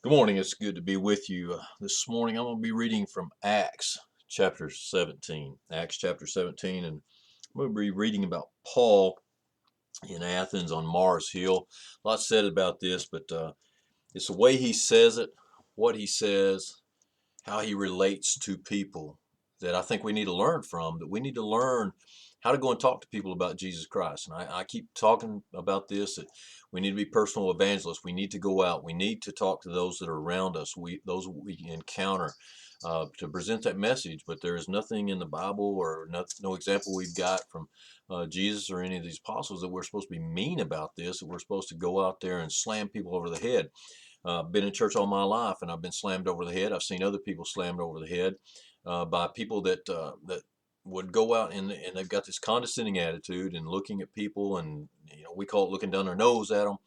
Good morning. It's good to be with you. This morning I'm going to be reading from Acts chapter 17. Acts chapter 17, and I'm going to be reading about Paul in Athens on Mars Hill. A lot said about this, but it's the way he says it, what he says, how he relates to people that I think we need to learn from, that we need to learn how to go and talk to people about Jesus Christ. And I keep talking about this, that we need to be personal evangelists. We need to go out. We need to talk to those that are around us, those we encounter, to present that message. But there is nothing in the Bible or no example we've got from Jesus or any of these apostles that we're supposed to be mean about this, that we're supposed to go out there and slam people over the head. Been in church all my life, and I've been slammed over the head. I've seen other people slammed over the head by people that would go out and they've got this condescending attitude and looking at people, and we call it looking down their nose at them.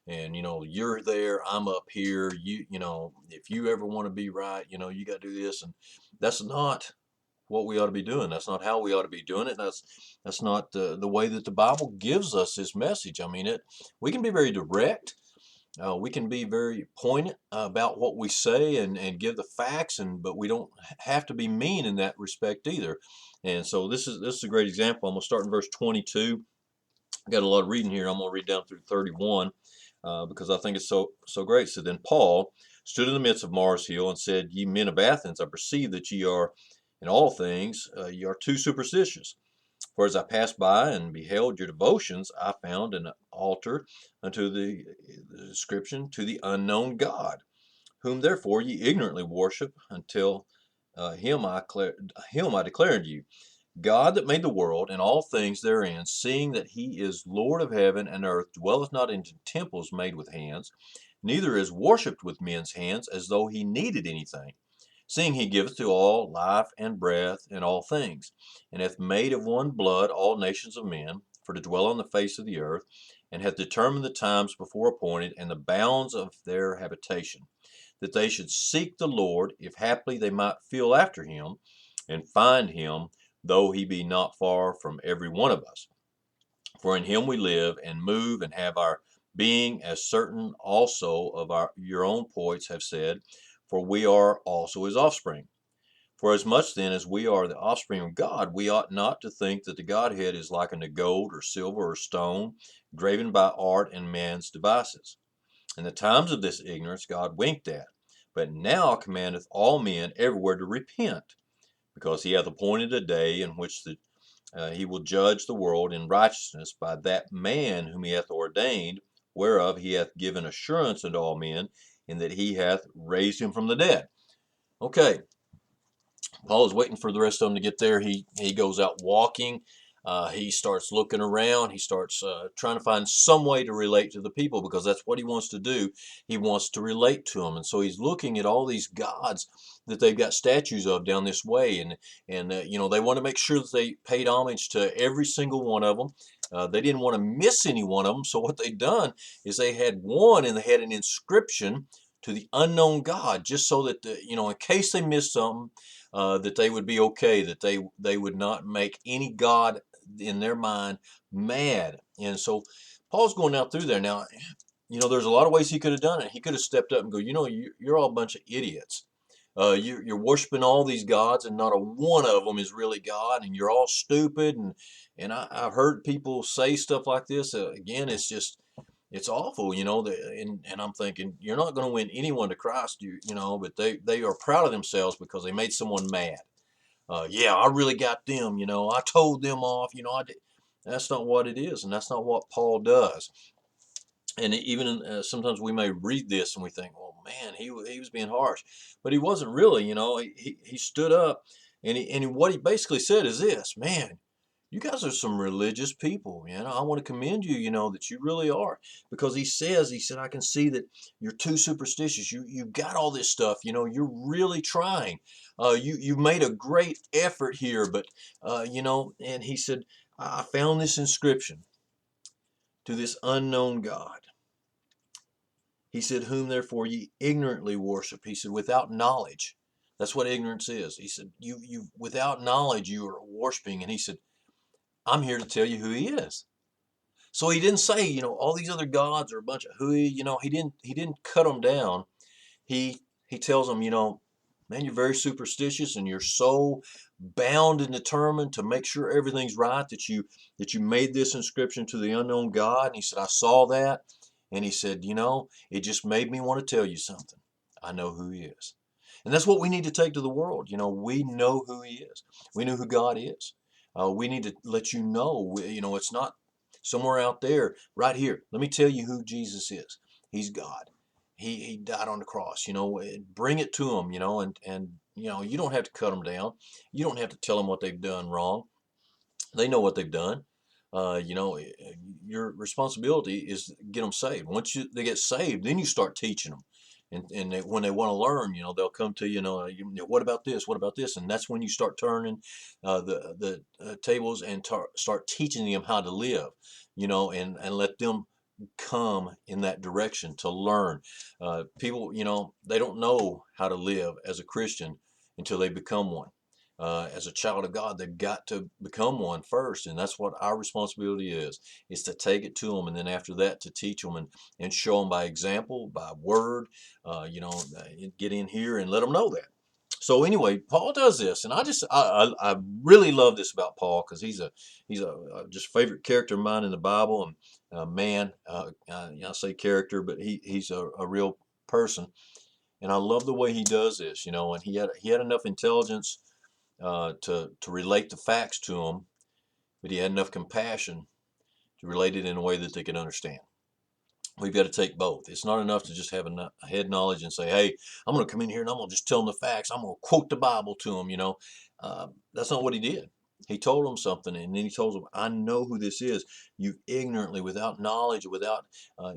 And you're there, I'm up here. If you ever want to be right, you got to do this, and that's not what we ought to be doing. That's not how we ought to be doing it. That's not the way that the Bible gives us this message. I mean, we can be very direct, we can be very poignant about what we say and give the facts, but we don't have to be mean in that respect either. And so this is a great example. I'm going to start in verse 22. I got a lot of reading here. I'm going to read down through 31 because I think it's so great. So then Paul stood in the midst of Mars Hill and said, "Ye men of Athens, I perceive that ye are in all things ye are too superstitious. For as I passed by and beheld your devotions, I found an altar unto the inscription to the unknown God, whom therefore ye ignorantly worship, until him I declare unto you, God that made the world and all things therein, seeing that he is Lord of heaven and earth, dwelleth not in temples made with hands, neither is worshipped with men's hands, as though he needed anything, seeing he giveth to all life and breath and all things, and hath made of one blood all nations of men, for to dwell on the face of the earth, and hath determined the times before appointed, and the bounds of their habitation, that they should seek the Lord, if haply they might feel after him, and find him, though he be not far from every one of us. For in him we live and move and have our being, as certain also of your own poets have said, for we are also his offspring. For as much then as we are the offspring of God, we ought not to think that the Godhead is like unto gold or silver or stone, graven by art and man's devices. In the times of this ignorance God winked at, but now commandeth all men everywhere to repent, because he hath appointed a day in which he will judge the world in righteousness by that man whom he hath ordained, whereof he hath given assurance unto all men, in that he hath raised him from the dead." Okay, Paul is waiting for the rest of them to get there. He goes out walking. He starts looking around. He starts trying to find some way to relate to the people, because that's what he wants to do. He wants to relate to them, and so he's looking at all these gods that they've got statues of down this way, and they want to make sure that they paid homage to every single one of them. They didn't want to miss any one of them, so what they done is they had one, and they had an inscription to the unknown God, just so that in case they missed something, that they would be okay, that they would not make any god in their mind mad. And so Paul's going out through there now. There's a lot of ways he could have done it. He could have stepped up and go, you're all a bunch of idiots. You're worshiping all these gods, and not a one of them is really God, and you're all stupid. And I've heard people say stuff like this. Again, it's awful, and I'm thinking, you're not going to win anyone to Christ, but they are proud of themselves because they made someone mad. Yeah, I really got them, I told them off, I did. That's not what it is, and that's not what Paul does. And even sometimes we may read this and we think, well, man, he was being harsh, but he wasn't really. He stood up, and what he basically said is this: man, you guys are some religious people. I want to commend you, that you really are. Because he said, I can see that you're too superstitious. You've got all this stuff, you're really trying. You've made a great effort here, but, and he said, I found this inscription to this unknown God. He said, whom therefore ye ignorantly worship. He said, without knowledge. That's what ignorance is. He said, you without knowledge, you are worshiping. And he said, I'm here to tell you who he is. So he didn't say, all these other gods are a bunch of hooey. He didn't cut them down. he tells them, man, you're very superstitious and you're so bound and determined to make sure everything's right that you made this inscription to the unknown God. And he said, I saw that. And he said, it just made me want to tell you something. I know who he is. And that's what we need to take to the world. We know who he is. We know who God is. We need to let you know, it's not somewhere out there, right here. Let me tell you who Jesus is. He's God. He died on the cross. Bring it to them. And you don't have to cut them down. You don't have to tell them what they've done wrong. They know what they've done. Your responsibility is to get them saved. Once they get saved, then you start teaching them. And when they want to learn, they'll come to you. What about this? What about this? And that's when you start turning the tables and start teaching them how to live. And let them come in that direction to learn. People, they don't know how to live as a Christian until they become one. As a child of God, they've got to become one first, and that's what our responsibility is to take it to them, and then after that to teach them and show them by example, by word, get in here and let them know that. So anyway, Paul does this, and I really love this about Paul because he's a just favorite character of mine in the Bible, and man, I say character, but he's a real person, and I love the way he does this, and he had enough intelligence to relate the facts to them, but he had enough compassion to relate it in a way that they could understand. We've got to take both. It's not enough to just have a head knowledge and say, hey, I'm going to come in here and I'm going to just tell them the facts. I'm going to quote the Bible to them, That's not what he did. He told them something, and then he told them, I know who this is. You've ignorantly, without knowledge, without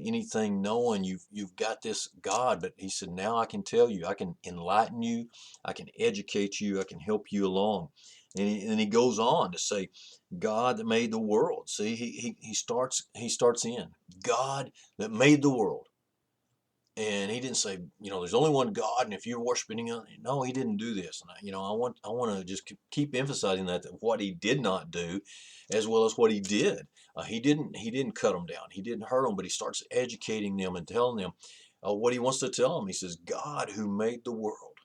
anything knowing, you've got this God. But he said, now I can tell you, I can enlighten you, I can educate you, I can help you along. And he goes on to say, God that made the world. See, he starts in God that made the world. And he didn't say, there's only one God, and if you're worshiping him, no, he didn't do this. And I want to just keep emphasizing that what he did not do, as well as what he did. He didn't cut them down. He didn't hurt them, but he starts educating them and telling them what he wants to tell them. He says, God who made the world.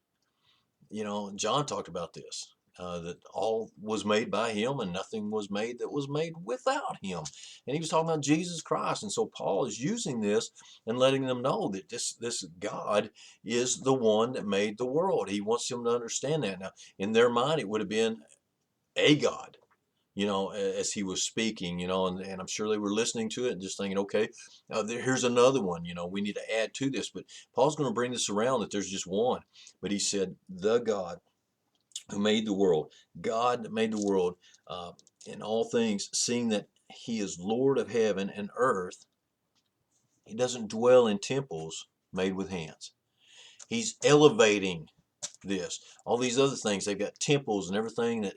John talked about this. That all was made by him and nothing was made that was made without him. And he was talking about Jesus Christ. And so Paul is using this and letting them know that this God is the one that made the world. He wants them to understand that. Now, in their mind, it would have been a God, as he was speaking, and I'm sure they were listening to it and just thinking, okay, here's another one, we need to add to this. But Paul's going to bring this around that there's just one. But he said, the God who made the world, God that made the world in all things, seeing that he is Lord of heaven and earth, he doesn't dwell in temples made with hands. He's elevating this. All these other things, they've got temples and everything that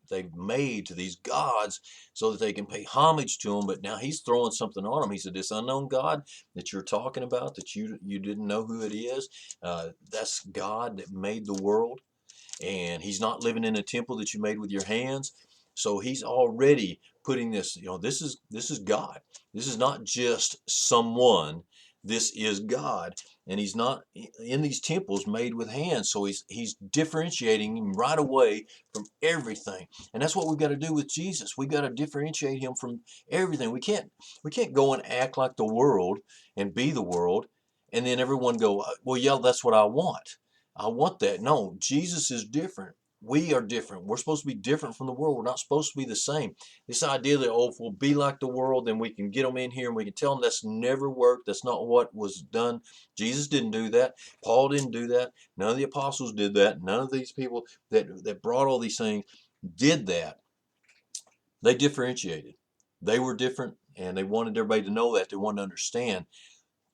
they've made to these gods so that they can pay homage to them. But now he's throwing something on them. He said, this unknown God that you're talking about, that you didn't know who it is, that's God that made the world. And he's not living in a temple that you made with your hands. So he's already putting this, this is God. This is not just someone. This is God. And he's not in these temples made with hands. So he's differentiating him right away from everything. And that's what we've got to do with Jesus. We've got to differentiate him from everything. We can't go and act like the world and be the world and then everyone go, well, yeah, that's what I want. I want that. No, Jesus is different. We are different. We're supposed to be different from the world. We're not supposed to be the same. This idea that, if we'll be like the world, then we can get them in here and we can tell them, that's never worked. That's not what was done. Jesus didn't do that. Paul didn't do that. None of the apostles did that. None of these people that brought all these things did that. They differentiated. They were different, and they wanted everybody to know that. They wanted to understand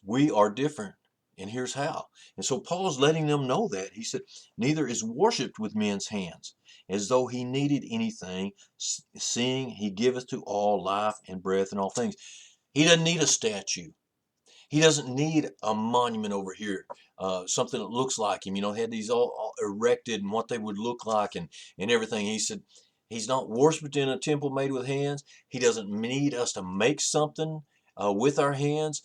we are different. And here's how. And so Paul's letting them know that. He said, neither is worshipped with men's hands, as though he needed anything, seeing he giveth to all life and breath and all things. He doesn't need a statue. He doesn't need a monument over here, something that looks like him. They had these all erected and what they would look like and everything. He said, he's not worshipped in a temple made with hands. He doesn't need us to make something with our hands.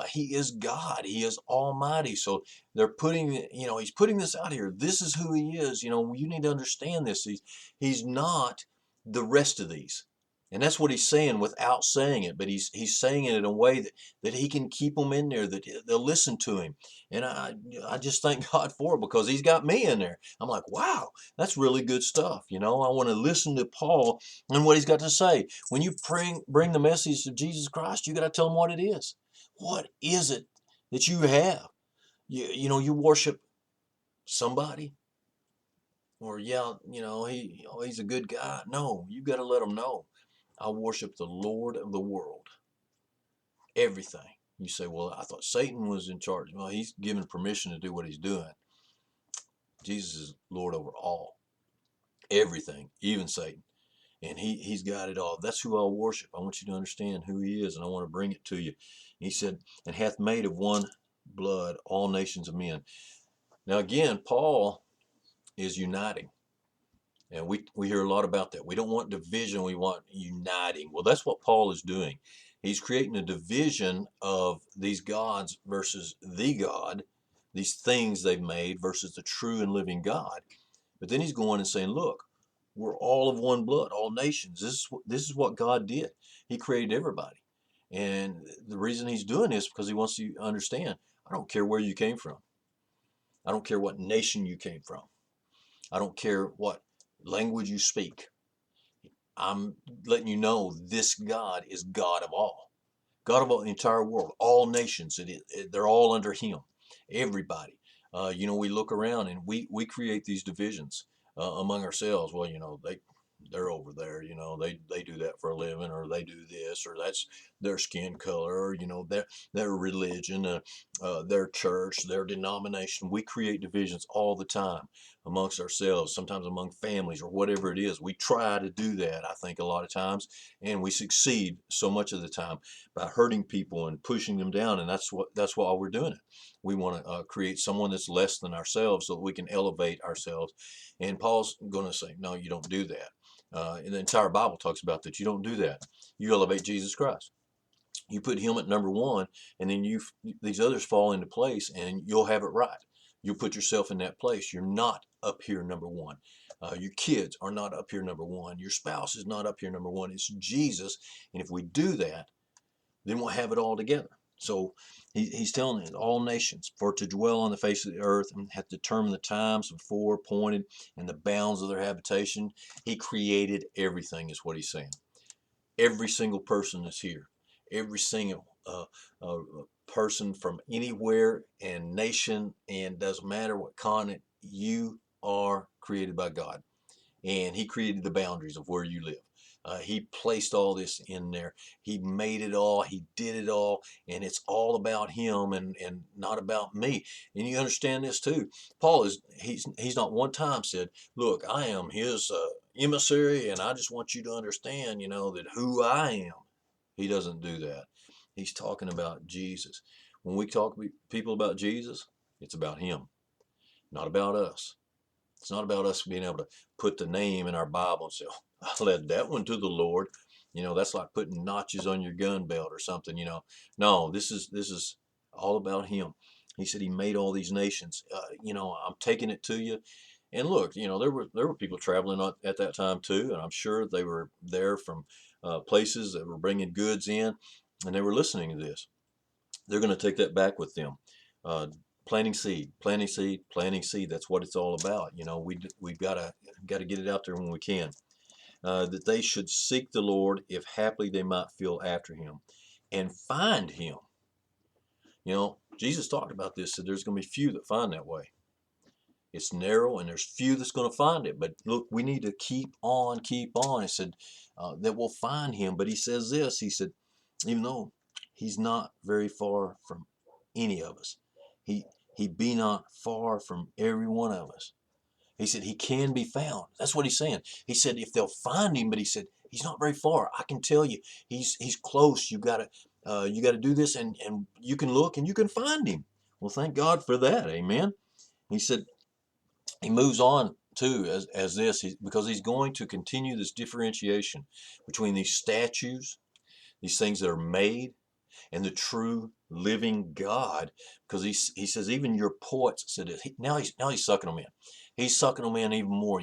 He is God. He is Almighty. So they're putting, he's putting this out here. This is who he is. You need to understand this. He's not the rest of these. And that's what he's saying without saying it, but he's saying it in a way that he can keep them in there, that they'll listen to him. And I just thank God for it, because he's got me in there. I'm like, wow, that's really good stuff. I want to listen to Paul and what he's got to say. When you bring the message of Jesus Christ, you got to tell them what it is. What is it that you have? You worship somebody, or he's a good guy. No, you got to let them know. I worship the Lord of the world. Everything. You say, well, I thought Satan was in charge. Well, he's given permission to do what he's doing. Jesus is Lord over all. Everything, even Satan. And he's got it all. That's who I'll worship. I want you to understand who he is, and I want to bring it to you. He said, and hath made of one blood all nations of men. Now again, Paul is uniting. And we hear a lot about that. We don't want division, we want uniting. Well, that's what Paul is doing. He's creating a division of these gods versus the God, these things they've made versus the true and living God. But then he's going and saying, look, we're all of one blood, all nations. This is what God did. He created everybody. And the reason he's doing this is because he wants you to understand, I don't care where you came from. I don't care what nation you came from. I don't care what language you speak. I'm letting you know this God is God of all. God of all, the entire world, all nations. They're all under him. Everybody. We look around and we create these divisions among ourselves. Well, they're over there. They do that for a living, or they do this, or that's their skin color, or their religion, their church, their denomination. We create divisions all the time amongst ourselves, sometimes among families or whatever it is. We try to do that, I think, a lot of times, and we succeed so much of the time by hurting people and pushing them down. And that's why we're doing it. We want to create someone that's less than ourselves so that we can elevate ourselves. And Paul's going to say, no, you don't do that. And the entire Bible talks about that. You don't do that. You elevate Jesus Christ. You put him at number one, and then these others fall into place, and you'll have it right. You'll put yourself in that place. You're not up here number one. Your kids are not up here number one. Your spouse is not up here number one. It's Jesus. And if we do that, then we'll have it all together. So he's telling all nations for to dwell on the face of the earth, and hath determined the times before appointed and the bounds of their habitation. He created everything, is what he's saying. Every single person is here. Every single person from anywhere and nation, and doesn't matter what continent, you are created by God. And he created the boundaries of where you live. He placed all this in there. He made it all. He did it all. And it's all about him and not about me. And you understand this too. Paul he's not one time said, look, I am his emissary, and I just want you to understand, that who I am. He doesn't do that. He's talking about Jesus. When we talk to people about Jesus, it's about him, not about us. It's not about us being able to put the name in our Bible and say, oh, I led that one to the Lord. That's like putting notches on your gun belt or something. No, this is all about him. He said he made all these nations. I'm taking it to you. And look, there were people traveling at that time too, and I'm sure they were there from places that were bringing goods in, and they were listening to this. They're going to take that back with them. Uh, Planting seed, planting seed, planting seed. That's what it's all about. We've got to get it out there when we can. That they should seek the Lord, if haply they might feel after him, and find him. Jesus talked about this. Said there's going to be few that find that way. It's narrow, and there's few that's going to find it. But look, we need to keep on, keep on. He said that we'll find him. But he says this. He said, even though he's not very far from any of us, he be not far from every one of us. He said he can be found. That's what he's saying. He said if they'll find him, but he said he's not very far. I can tell you, he's close. You got to do this, and you can look and you can find him. Well, thank God for that. Amen. He said he moves on too as this because he's going to continue this differentiation between these statues, these things that are made, and the true living God, because he says even your poets said it. Now he's sucking them in. He's sucking them in even more,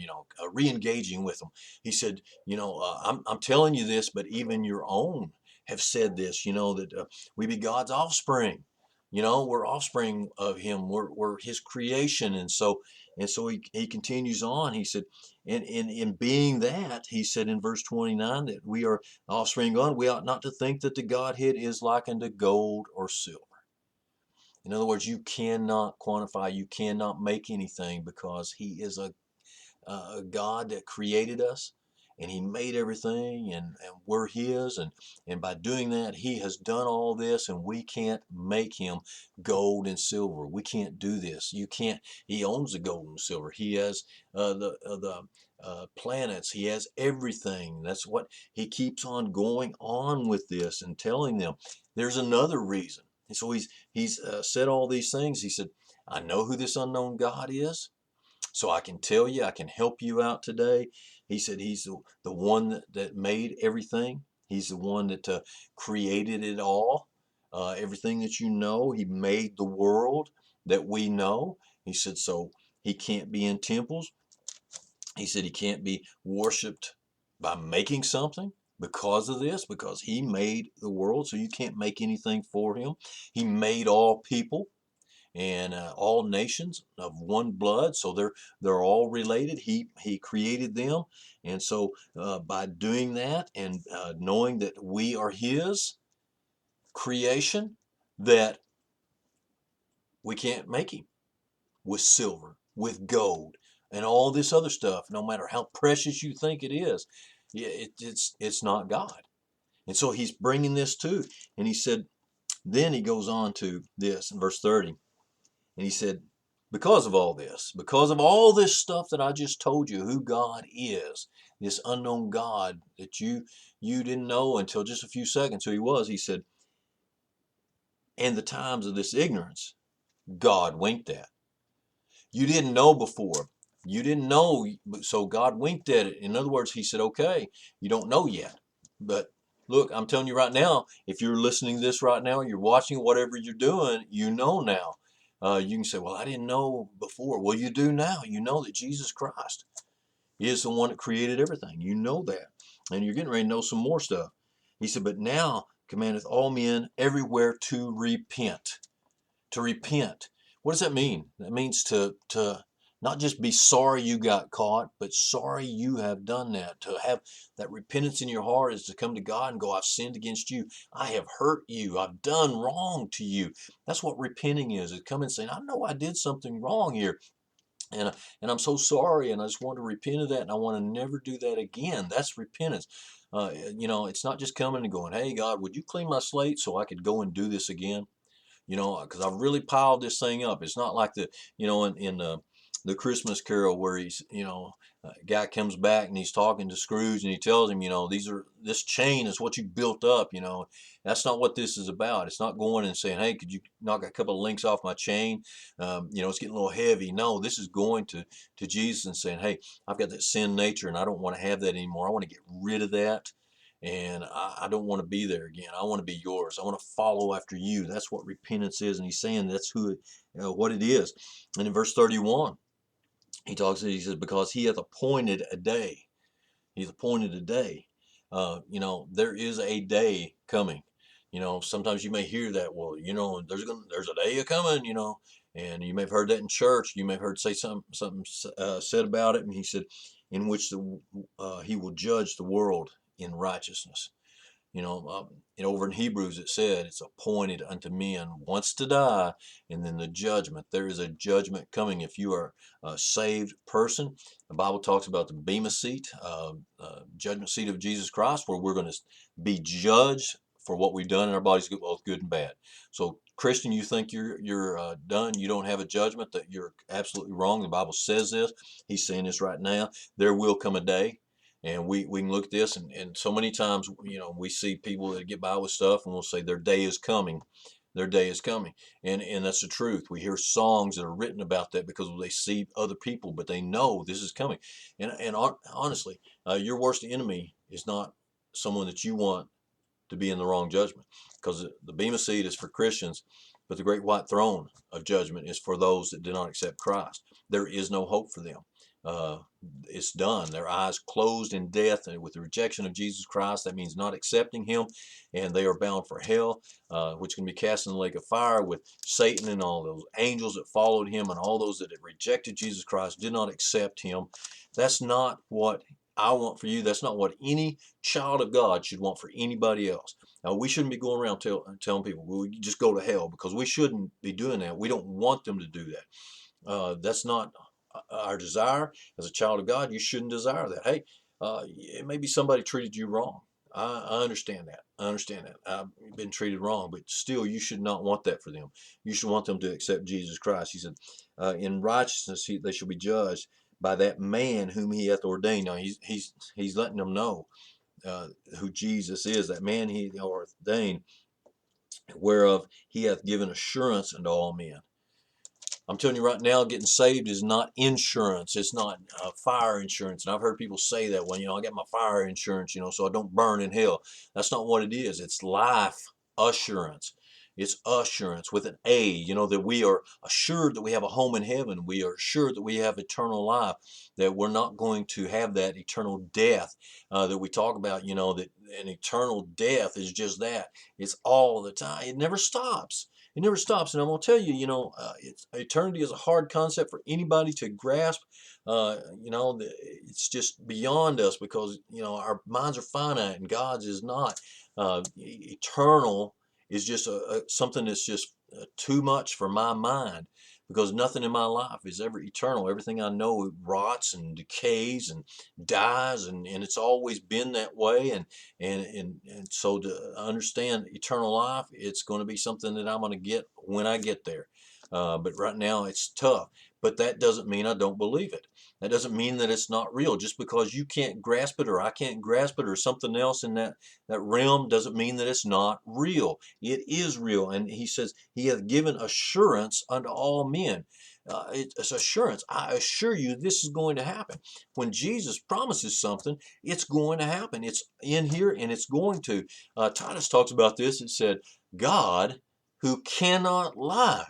re-engaging with them. He said, I'm telling you this, but even your own have said this, that we be God's offspring. We're offspring of Him. We're His creation, and so he continues on. He said, in being that, he said in verse 29 that we are offspring of God. We ought not to think that the Godhead is like unto gold or silver. In other words, you cannot quantify, you cannot make anything, because He is a God that created us, and He made everything, and we're His, and by doing that He has done all this, and we can't make Him gold and silver. We can't do this. You can't. He owns the gold and silver. He has the planets. He has everything. That's what He keeps on going on with this and telling them. There's another reason. And so he's said all these things. He said, I know who this unknown God is, so I can tell you, I can help you out today. He said he's the one that made everything. He's the one that created it all. Everything that you know, He made the world that we know. He said, so He can't be in temples. He said He can't be worshiped by making something because of this, because He made the world, so you can't make anything for Him. He made all people and all nations of one blood, so they're all related. He created them, and so by doing that and knowing that we are His creation, that we can't make Him with silver, with gold, and all this other stuff. No matter how precious you think it is, yeah, it's not God. And so He's bringing this too. And He said, then He goes on to this in verse 30. And He said, because of all this stuff that I just told you, who God is, this unknown God that you didn't know until just a few seconds who He was, He said, and the times of this ignorance, God winked at. You didn't know before. You didn't know, so God winked at it. In other words, He said, okay, you don't know yet. But look, I'm telling you right now, if you're listening to this right now, you're watching, whatever you're doing, you know now. You can say, well, I didn't know before. Well, you do now. You know that Jesus Christ is the one that created everything. You know that. And you're getting ready to know some more stuff. He said, but now commandeth all men everywhere to repent. To repent. What does that mean? That means to not just be sorry you got caught, but sorry you have done that. To have that repentance in your heart is to come to God and go, I've sinned against you. I have hurt you. I've done wrong to you. That's what repenting is. It's coming and saying, I know I did something wrong here. And I'm so sorry, and I just want to repent of that, and I want to never do that again. That's repentance. It's not just coming and going, hey, God, would you clean my slate so I could go and do this again? Because I've really piled this thing up. It's not like in the Christmas Carol where guy comes back and he's talking to Scrooge and he tells him, this chain is what you built up. That's not what this is about. It's not going and saying, hey, could you knock a couple of links off my chain? It's getting a little heavy. No, this is going to Jesus and saying, hey, I've got that sin nature and I don't want to have that anymore. I want to get rid of that. And I don't want to be there again. I want to be yours. I want to follow after you. That's what repentance is. And He's saying that's what it is. And in verse 31, he says, because He hath appointed a day. He's appointed a day. There is a day coming. Sometimes you may hear that, well, there's a day coming, and you may have heard that in church. You may have heard say something said about it. And He said, in which He will judge the world in righteousness. Over in Hebrews it said it's appointed unto men once to die, and then the judgment. There is a judgment coming if you are a saved person. The Bible talks about the bema seat, judgment seat of Jesus Christ, where we're going to be judged for what we've done in our bodies, both good and bad. So, Christian, you think you're done? You don't have a judgment? That you're absolutely wrong. The Bible says this. He's saying this right now. There will come a day. And we can look at this, and so many times, we see people that get by with stuff, and we'll say their day is coming. Their day is coming. And that's the truth. We hear songs that are written about that because they see other people, but they know this is coming. And honestly, your worst enemy is not someone that you want to be in the wrong judgment, because the Bema seat is for Christians, but the great white throne of judgment is for those that do not accept Christ. There is no hope for them. Uh, it's done. Their eyes closed in death, and with the rejection of Jesus Christ, that means not accepting Him, and they are bound for hell, which can be cast in the lake of fire with Satan and all those angels that followed him, and all those that had rejected Jesus Christ, did not accept Him. That's not what I want for you. That's not what any child of God should want for anybody else. Now, we shouldn't be going around telling people, well, you just go to hell, because we shouldn't be doing that. We don't want them to do that. That's not our desire. As a child of God, you shouldn't desire that. Hey, maybe somebody treated you wrong. I understand that. I understand that. I've been treated wrong, but still, you should not want that for them. You should want them to accept Jesus Christ. He said, in righteousness, they shall be judged by that man whom He hath ordained. Now, he's letting them know who Jesus is, that man He ordained, whereof He hath given assurance unto all men. I'm telling you right now, getting saved is not insurance. It's not fire insurance. And I've heard people say that, well, I got my fire insurance, so I don't burn in hell. That's not what it is. It's life assurance. It's assurance with an A, that we are assured that we have a home in heaven. We are assured that we have eternal life, that we're not going to have that eternal death that we talk about, that an eternal death is just that. It's all the time. It never stops. It never stops. And I'm going to tell you, eternity is a hard concept for anybody to grasp. It's just beyond us, because, our minds are finite and God's is not. Eternal is just something that's just too much for my mind, because nothing in my life is ever eternal. Everything I know rots and decays and dies, and it's always been that way. And so to understand eternal life, it's going to be something that I'm going to get when I get there. But right now it's tough. But that doesn't mean I don't believe it. That doesn't mean that it's not real. Just because you can't grasp it, or I can't grasp it, or something else in that realm, doesn't mean that it's not real. It is real. And He says He hath given assurance unto all men. It's assurance. I assure you this is going to happen. When Jesus promises something, it's going to happen. It's in here, and it's going to. Titus talks about this. It said, God, who cannot lie,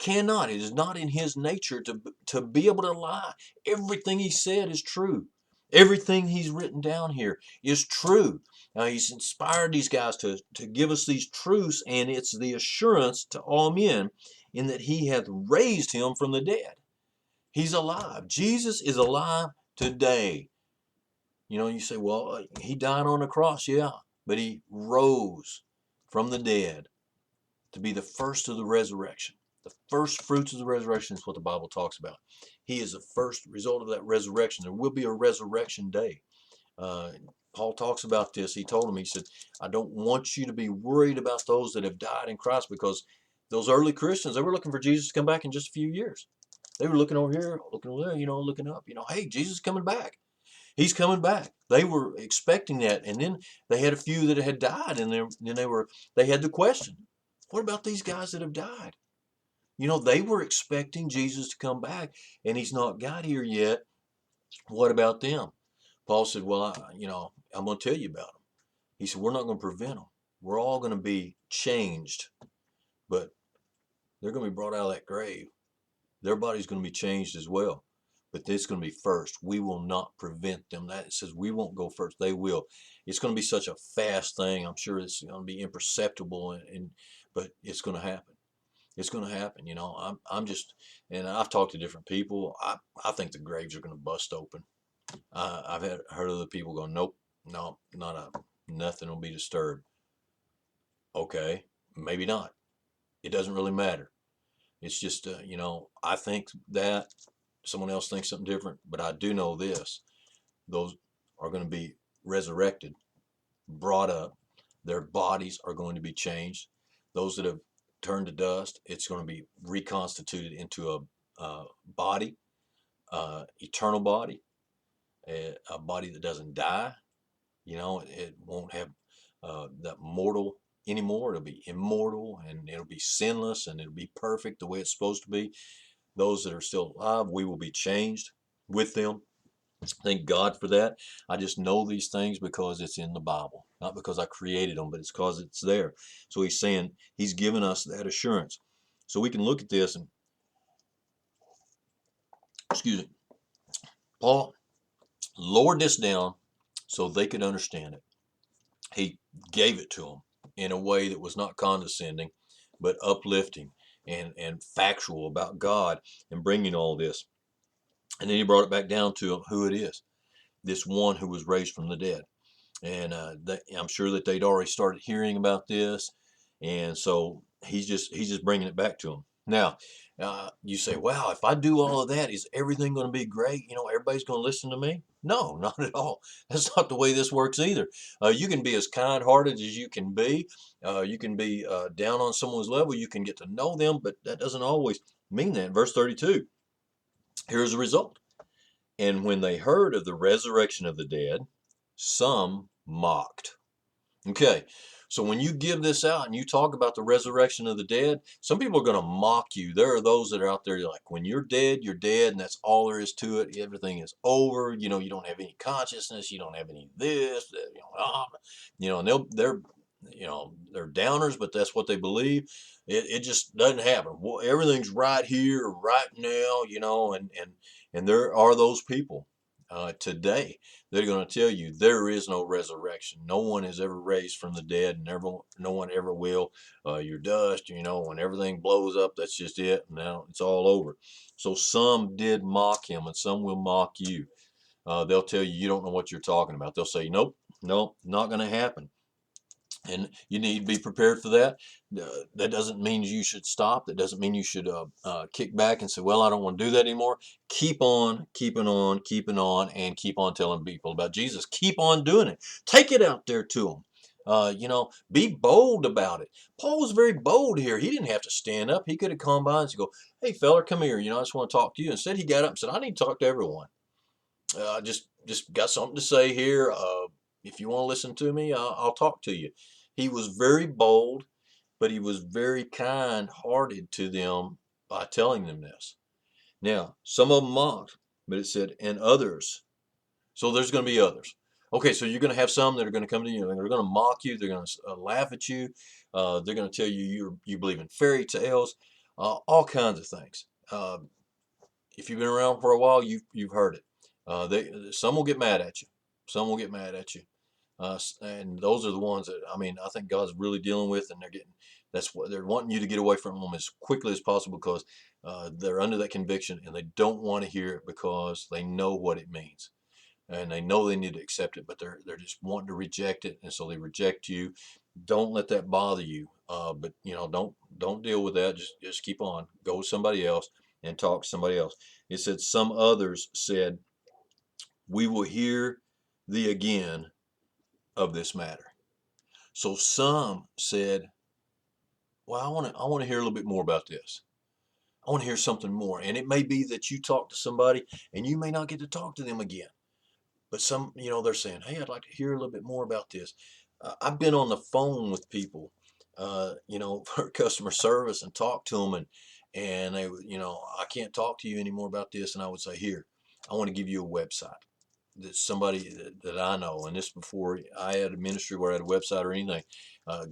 cannot. It is not in His nature to be able to lie. Everything He said is true. Everything He's written down here is true. Now, He's inspired these guys to give us these truths, and it's the assurance to all men in that He hath raised Him from the dead. He's alive. Jesus is alive today. You say, well, He died on the cross, yeah, but He rose from the dead to be the first of the resurrection. The first fruits of the resurrection is what the Bible talks about. He is the first result of that resurrection. There will be a resurrection day. Paul talks about this. He told him, he said, I don't want you to be worried about those that have died in Christ, because those early Christians, they were looking for Jesus to come back in just a few years. They were looking over here, looking over there, looking up, hey, Jesus is coming back. He's coming back. They were expecting that. And then they had a few that had died, and then they had the question, what about these guys that have died? They were expecting Jesus to come back, and He's not got here yet. What about them? Paul said, well, I'm going to tell you about them. He said, we're not going to prevent them. We're all going to be changed, but they're going to be brought out of that grave. Their body's going to be changed as well, but it's going to be first. We will not prevent them. That it says we won't go first. They will. It's going to be such a fast thing. I'm sure it's going to be imperceptible, but it's going to happen. It's going to happen. I'm just, and I've talked to different people. I think the graves are going to bust open. I've heard other people go, nope, no, nothing will be disturbed. Okay, maybe not. It doesn't really matter. It's just, I think that someone else thinks something different, but I do know this: those are going to be resurrected, brought up. Their bodies are going to be changed. Those that have turned to dust, it's going to be reconstituted into a body, eternal body, a body that doesn't die. It won't have that mortal anymore. It'll be immortal, and it'll be sinless, and it'll be perfect the way it's supposed to be. Those that are still alive, we will be changed with them. Thank God for that. I just know these things because it's in the Bible. not because I created them, but it's because it's there. So he's saying he's given us that assurance. So we can look at this and, excuse me, Paul lowered this down so they could understand it. He gave it to them in a way that was not condescending, but uplifting and factual about God and bringing all this. And then he brought it back down to them who it is, this one who was raised from the dead. And I'm sure that they'd already started hearing about this, and so he's just bringing it back to them. Now, you say, "Wow, if I do all of that, is everything going to be great? You know, everybody's going to listen to me?" No, not at all. That's not the way this works either. You can be as kind-hearted as you can be. You can be down on someone's level. You can get to know them, but that doesn't always mean that. Verse 32. Here's the result. And when they heard of the resurrection of the dead, some mocked. Okay, so when you give this out and you talk about the resurrection of the dead, some people are going to mock you. There are those that are out there like, when you're dead, and that's all there is to it. Everything is over. You know, you don't have any consciousness. You don't have any this. And they're downers, but that's what they believe. It just doesn't happen. Well, everything's right here, right now. And there are those people today. They're going to tell you there is no resurrection. No one is ever raised from the dead, and no one ever will. You're dust, when everything blows up, that's just it. Now it's all over. So some did mock him, and some will mock you. They'll tell you you don't know what you're talking about. They'll say, nope, not going to happen. And you need to be prepared for that. That doesn't mean you should stop. That doesn't mean you should kick back and say, well, I don't want to do that anymore. Keep on, keeping on, and keep on telling people about Jesus. Keep on doing it. Take it out there to them. Be bold about it. Paul was very bold here. He didn't have to stand up. He could have come by and go, hey, fella, come here. I just want to talk to you. Instead, he got up and said, I need to talk to everyone. Just got something to say here. If you want to listen to me, I'll talk to you. He was very bold, but he was very kind-hearted to them by telling them this. Now, some of them mocked, but it said, and others. So there's going to be others. Okay, so you're going to have some that are going to come to you. They're going to mock you. They're going to laugh at you. They're going to tell you you believe in fairy tales, all kinds of things. If you've been around for a while, you've heard it. Some will get mad at you. Some will get mad at you. And those are the ones that I think God's really dealing with, and that's what they're wanting you to get away from them as quickly as possible because they're under that conviction and they don't want to hear it because they know what it means and they know they need to accept it, but they're just wanting to reject it, and so they reject you. Don't let that bother you. But don't deal with that. Just keep on. Go with somebody else and talk to somebody else. It said some others said, "We will hear thee again of this matter." So some said, well, I want to hear a little bit more about this. I want to hear something more. And it may be that you talk to somebody and you may not get to talk to them again. But some, they're saying, hey, I'd like to hear a little bit more about this. I've been on the phone with people, for customer service and talked to them and they, I can't talk to you anymore about this. And I would say, here, I want to give you a website. That somebody that I know, and this before I had a ministry where I had a website or anything,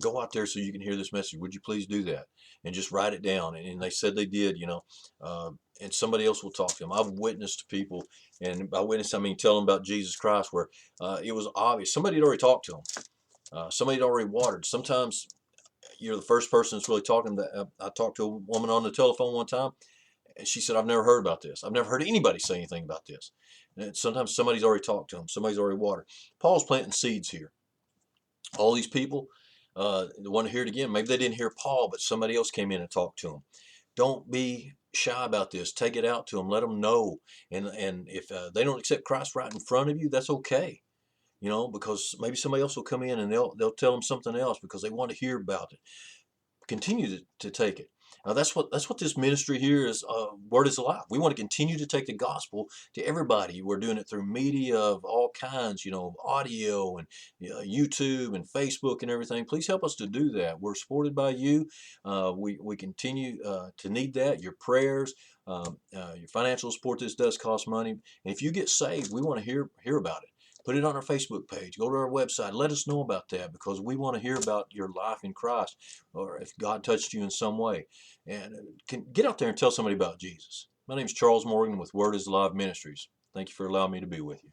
go out there so you can hear this message. Would you please do that? And just write it down. And they said they did, and somebody else will talk to them. I've witnessed to people, and by witness, I mean tell them about Jesus Christ, where it was obvious. Somebody had already talked to them. Somebody had already watered. Sometimes you're the first person that's really talking. I talked to a woman on the telephone one time, and she said, I've never heard about this. I've never heard anybody say anything about this. And sometimes somebody's already talked to them. Somebody's already watered. Paul's planting seeds here. All these people, want to hear it again. Maybe they didn't hear Paul, but somebody else came in and talked to them. Don't be shy about this. Take it out to them. Let them know. And if they don't accept Christ right in front of you, that's okay. Because maybe somebody else will come in and they'll tell them something else because they want to hear about it. Continue to take it. Now that's what this ministry here is. Word is alive. We want to continue to take the gospel to everybody. We're doing it through media of all kinds, audio and YouTube and Facebook and everything. Please help us to do that. We're supported by you. We continue to need that. Your prayers, your financial support. This does cost money, and if you get saved, we want to hear about it. Put it on our Facebook page. Go to our website. Let us know about that, because we want to hear about your life in Christ, or if God touched you in some way. And get out there and tell somebody about Jesus. My name is Charles Morgan with Word is Alive Ministries. Thank you for allowing me to be with you.